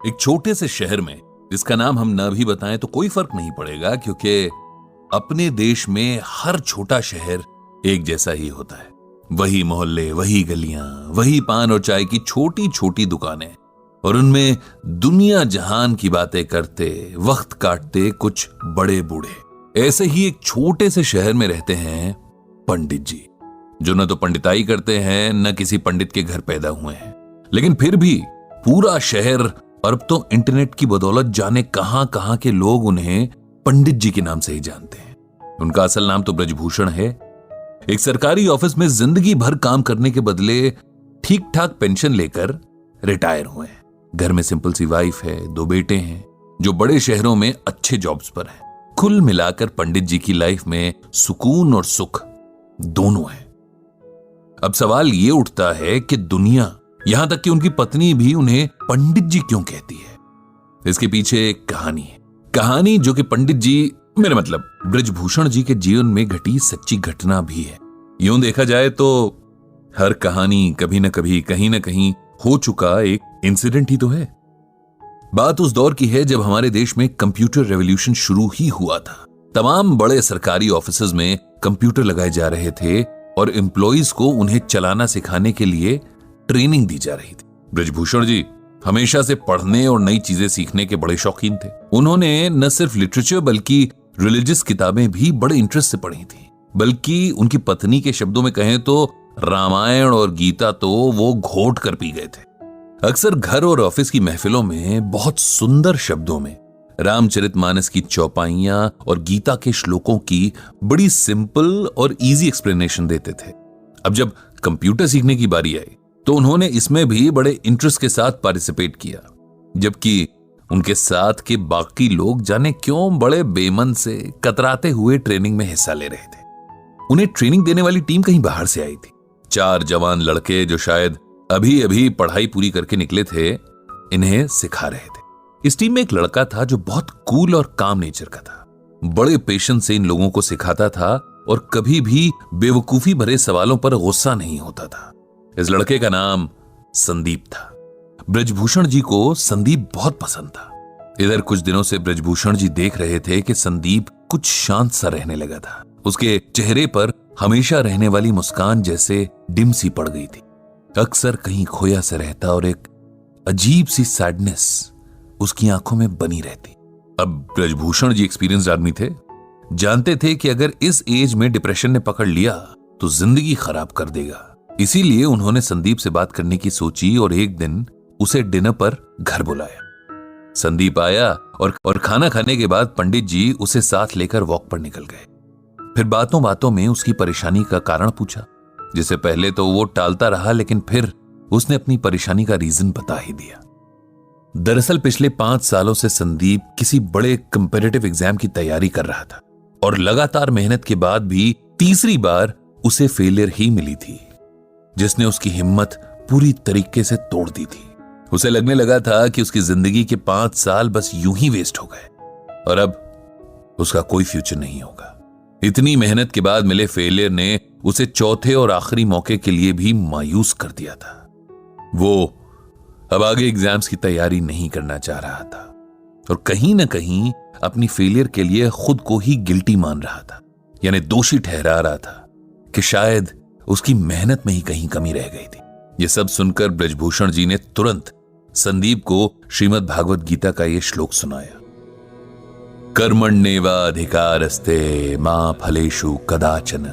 एक छोटे से शहर में, जिसका नाम हम ना भी बताएं तो कोई फर्क नहीं पड़ेगा, क्योंकि अपने देश में हर छोटा शहर एक जैसा ही होता है। वही मोहल्ले, वही गलियां, वही पान और चाय की छोटी छोटी दुकानें, और उनमें दुनिया जहान की बातें करते, वक्त काटते कुछ बड़े बूढ़े। ऐसे ही एक छोटे से शहर में रहते हैं पंडित जी, जो न तो पंडिताई करते हैं, न किसी पंडित के घर पैदा हुए हैं, लेकिन फिर भी पूरा शहर और अब तो इंटरनेट की बदौलत जाने कहां कहां के लोग उन्हें पंडित जी के नाम से ही जानते हैं। उनका असल नाम तो ब्रजभूषण है। एक सरकारी ऑफिस में जिंदगी भर काम करने के बदले ठीक ठाक पेंशन लेकर रिटायर हुए हैं। घर में सिंपल सी वाइफ है, 2 बेटे हैं जो बड़े शहरों में अच्छे जॉब्स पर हैं। कुल मिलाकर पंडित जी की लाइफ में सुकून और सुख दोनों है। अब सवाल यह उठता है कि दुनिया, यहां तक कि उनकी पत्नी भी उन्हें पंडित जी क्यों कहती है? इसके पीछे एक कहानी है, कहानी जो कि पंडित जी, मेरा मतलब ब्रजभूषण जी के जीवन में घटी सच्ची घटना भी है। यूं देखा जाए तो हर कहानी कभी न कभी, कहीं न कहीं हो चुका एक इंसिडेंट ही तो है। बात उस दौर की है जब हमारे देश में कंप्यूटर रेवोल्यूशन शुरू ही हुआ था। तमाम बड़े सरकारी ऑफिसेज में कंप्यूटर लगाए जा रहे थे और एम्प्लॉइज को उन्हें चलाना सिखाने के लिए ट्रेनिंग दी जा रही थी। ब्रजभूषण जी हमेशा से पढ़ने और नई चीजें सीखने के बड़े शौकीन थे। उन्होंने न सिर्फ लिटरेचर बल्कि रिलीजियस किताबें भी बड़े इंटरेस्ट से पढ़ी थी। बल्कि उनकी पत्नी के शब्दों में कहें तो रामायण और गीता तो वो घोट कर पी गए थे। अक्सर घर और ऑफिस की महफिलों में बहुत सुंदर शब्दों में रामचरितमानस की चौपाइयां और गीता के श्लोकों की बड़ी सिंपल और इजी एक्सप्लेनेशन देते थे। अब जब कंप्यूटर सीखने की बारी आई तो उन्होंने इसमें भी बड़े इंटरेस्ट के साथ पार्टिसिपेट किया, जबकि उनके साथ के बाकी लोग जाने क्यों बड़े बेमन से कतराते हुए ट्रेनिंग में हिस्सा ले रहे थे। उन्हें ट्रेनिंग देने वाली टीम कहीं बाहर से आई थी। 4 जवान लड़के जो शायद अभी अभी पढ़ाई पूरी करके निकले थे, इन्हें सिखा रहे थे। इस टीम में एक लड़का था जो बहुत कूल और काम नेचर का था। बड़े पेशेंस से इन लोगों को सिखाता था और कभी भी बेवकूफी भरे सवालों पर गुस्सा नहीं होता था। इस लड़के का नाम संदीप था। ब्रजभूषण जी को संदीप बहुत पसंद था। इधर कुछ दिनों से ब्रजभूषण जी देख रहे थे कि संदीप कुछ शांत सा रहने लगा था। उसके चेहरे पर हमेशा रहने वाली मुस्कान जैसे डिम सी पड़ गई थी। अक्सर कहीं खोया सा रहता और एक अजीब सी सैडनेस उसकी आंखों में बनी रहती। अब ब्रजभूषण जी एक्सपीरियंस्ड आदमी थे, जानते थे कि अगर इस एज में डिप्रेशन ने पकड़ लिया तो जिंदगी खराब कर देगा। इसीलिए उन्होंने संदीप से बात करने की सोची और एक दिन उसे डिनर पर घर बुलाया। संदीप आया और खाना खाने के बाद पंडित जी उसे साथ लेकर वॉक पर निकल गए। फिर बातों बातों में उसकी परेशानी का कारण पूछा, जिसे पहले तो वो टालता रहा, लेकिन फिर उसने अपनी परेशानी का रीजन बता ही दिया। दरअसल पिछले 5 सालों से संदीप किसी बड़े कंपेटिटिव एग्जाम की तैयारी कर रहा था और लगातार मेहनत के बाद भी तीसरी बार उसे फेलियर ही मिली थी, जिसने उसकी हिम्मत पूरी तरीके से तोड़ दी थी। उसे लगने लगा था कि उसकी जिंदगी के 5 साल बस यूं ही वेस्ट हो गए और अब उसका कोई फ्यूचर नहीं होगा। इतनी मेहनत के बाद मिले फेलियर ने उसे चौथे और आखिरी मौके के लिए भी मायूस कर दिया था। वो अब आगे एग्जाम्स की तैयारी नहीं करना चाह रहा था और कहीं ना कहीं अपनी फेलियर के लिए खुद को ही गिल्टी मान रहा था, यानी दोषी ठहरा रहा था कि शायद उसकी मेहनत में ही कहीं कमी रह गई थी। यह सब सुनकर ब्रजभूषण जी ने तुरंत संदीप को श्रीमद् भागवत गीता का यह श्लोक सुनाया। कर्मण्येवाधिकारस्ते मां फलेषु कदाचन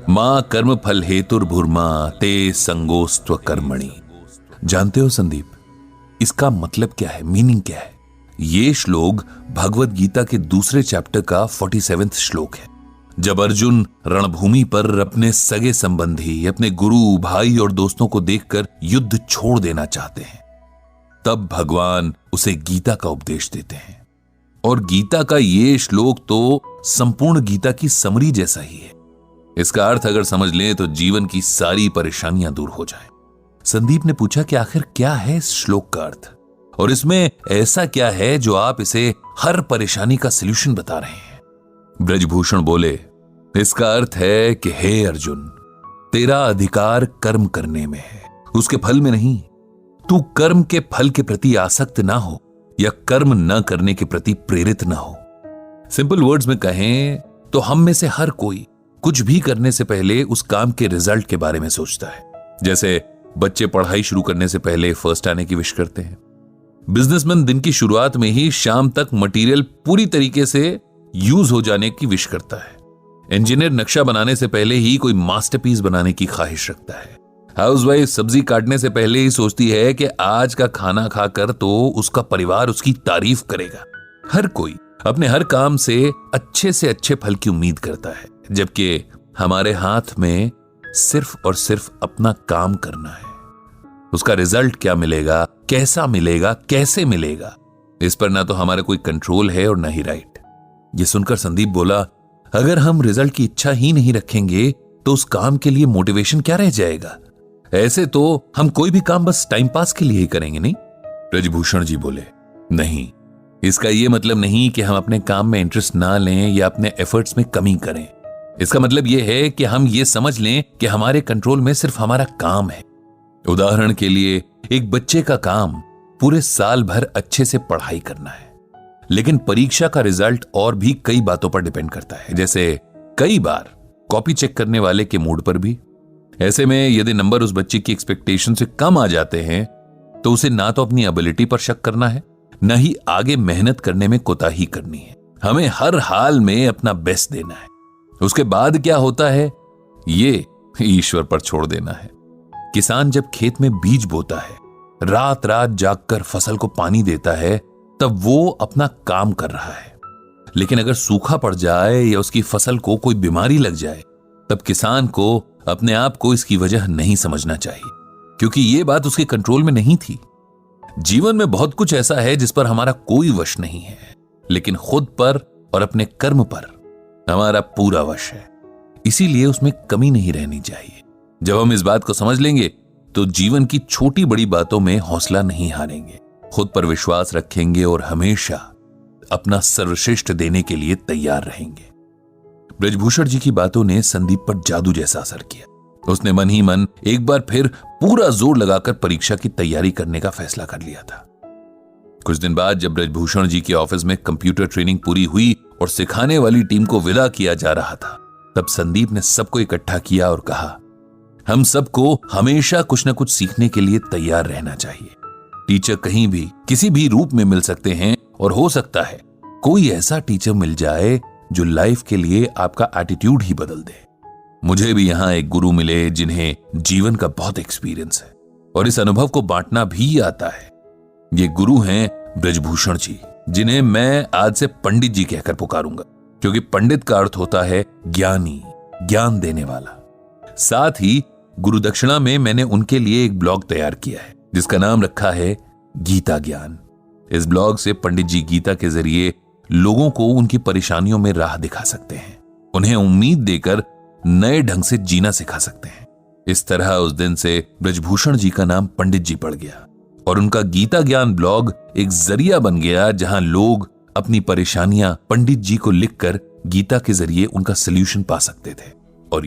मां कर्म फल हेतुर्भुर्मा ते संगोस्त्व कर्मणि। जानते हो संदीप, इसका मतलब क्या है, मीनिंग क्या है? ये श्लोक भगवत गीता के दूसरे चैप्टर का 47वां श्लोक है। जब अर्जुन रणभूमि पर अपने सगे संबंधी, अपने गुरु, भाई और दोस्तों को देखकर युद्ध छोड़ देना चाहते हैं, तब भगवान उसे गीता का उपदेश देते हैं। और गीता का ये श्लोक तो संपूर्ण गीता की समरी जैसा ही है। इसका अर्थ अगर समझ लें तो जीवन की सारी परेशानियां दूर हो जाएं। संदीप ने पूछा कि आखिर क्या है इस श्लोक का अर्थ और इसमें ऐसा क्या है जो आप इसे हर परेशानी का सलूशन बता रहे हैं? ब्रजभूषण बोले, इसका अर्थ है कि हे अर्जुन, तेरा अधिकार कर्म करने में है, उसके फल में नहीं। तू कर्म के फल के प्रति आसक्त ना हो या कर्म न करने के प्रति प्रेरित ना हो। सिंपल वर्ड्स में कहें तो हम में से हर कोई कुछ भी करने से पहले उस काम के रिजल्ट के बारे में सोचता है। जैसे बच्चे पढ़ाई शुरू करने से पहले फर्स्ट आने की विश करते हैं। बिजनेसमैन दिन की शुरुआत में ही शाम तक मटेरियल पूरी तरीके से यूज हो जाने की विश करता है। इंजीनियर नक्शा बनाने से पहले ही कोई मास्टरपीस बनाने की ख्वाहिश रखता है। हाउसवाइफ सब्जी काटने से पहले ही सोचती है कि आज का खाना खाकर तो उसका परिवार उसकी तारीफ करेगा। हर कोई अपने हर काम से अच्छे फल की उम्मीद करता है, जबकि हमारे हाथ में सिर्फ और सिर्फ अपना काम करना है। उसका रिजल्ट क्या मिलेगा, कैसा मिलेगा, कैसे मिलेगा, इस पर ना तो हमारा कोई कंट्रोल है और ना ही राइट। ये सुनकर संदीप बोला, अगर हम रिजल्ट की इच्छा ही नहीं रखेंगे तो उस काम के लिए मोटिवेशन क्या रह जाएगा? ऐसे तो हम कोई भी काम बस टाइम पास के लिए ही करेंगे, नहीं? ब्रजभूषण जी बोले, नहीं, इसका यह मतलब नहीं कि हम अपने काम में इंटरेस्ट ना लें या अपने एफर्ट्स में कमी करें। इसका मतलब यह है कि हम ये समझ लें कि हमारे कंट्रोल में सिर्फ हमारा काम है। उदाहरण के लिए एक बच्चे का काम पूरे साल भर अच्छे से पढ़ाई करना है, लेकिन परीक्षा का रिजल्ट और भी कई बातों पर डिपेंड करता है, जैसे कई बार कॉपी चेक करने वाले के मूड पर भी। ऐसे में यदि नंबर उस बच्चे की एक्सपेक्टेशन से कम आ जाते हैं तो उसे ना तो अपनी एबिलिटी पर शक करना है, न ही आगे मेहनत करने में कोताही करनी है। हमें हर हाल में अपना बेस्ट देना है। उसके बाद क्या होता है ये ईश्वर पर छोड़ देना है। किसान जब खेत में बीज बोता है, रात रात जागकर फसल को पानी देता है, तब वो अपना काम कर रहा है। लेकिन अगर सूखा पड़ जाए या उसकी फसल को कोई बीमारी लग जाए, तब किसान को अपने आप को इसकी वजह नहीं समझना चाहिए, क्योंकि ये बात उसके कंट्रोल में नहीं थी। जीवन में बहुत कुछ ऐसा है जिस पर हमारा कोई वश नहीं है, लेकिन खुद पर और अपने कर्म पर हमारा पूरा वश है। इसीलिए उसमें कमी नहीं रहनी चाहिए। जब हम इस बात को समझ लेंगे तो जीवन की छोटी बड़ी बातों में हौसला नहीं हारेंगे, खुद पर विश्वास रखेंगे और हमेशा अपना सर्वश्रेष्ठ देने के लिए तैयार रहेंगे। ब्रजभूषण जी की बातों ने संदीप पर जादू जैसा असर किया। उसने मन ही मन एक बार फिर पूरा जोर लगाकर परीक्षा की तैयारी करने का फैसला कर लिया था। कुछ दिन बाद जब ब्रजभूषण जी के ऑफिस में कंप्यूटर ट्रेनिंग पूरी हुई और सिखाने वाली टीम को विदा किया जा रहा था, तब संदीप ने सबको इकट्ठा किया और कहा, हम सबको हमेशा कुछ न कुछ सीखने के लिए तैयार रहना चाहिए। टीचर कहीं भी किसी भी रूप में मिल सकते हैं और हो सकता है कोई ऐसा टीचर मिल जाए जो लाइफ के लिए आपका एटीट्यूड ही बदल दे। मुझे भी यहां एक गुरु मिले जिन्हें जीवन का बहुत एक्सपीरियंस है और इस अनुभव को बांटना भी आता है। ये गुरु हैं ब्रजभूषण जी, जिन्हें मैं आज से पंडित जी कहकर पुकारूंगा, क्योंकि पंडित का अर्थ होता है ज्ञानी, ज्ञान देने वाला। साथ ही गुरु दक्षिणा में मैंने उनके लिए एक ब्लॉग तैयार किया है जिसका नाम रखा है गीता ज्ञान। इस ब्लॉग से पंडित जी गीता के जरिए लोगों को उनकी परेशानियों में राह दिखा सकते हैं, उन्हें उम्मीद देकर नए ढंग से जीना सिखा सकते हैं। इस तरह उस दिन से ब्रजभूषण जी का नाम पंडित जी पड़ गया और उनका गीता ज्ञान ब्लॉग एक जरिया बन गया जहां लोग अपनी परेशानियां पंडित जी को लिखकर गीता के जरिए उनका सलूशन पा सकते थे। और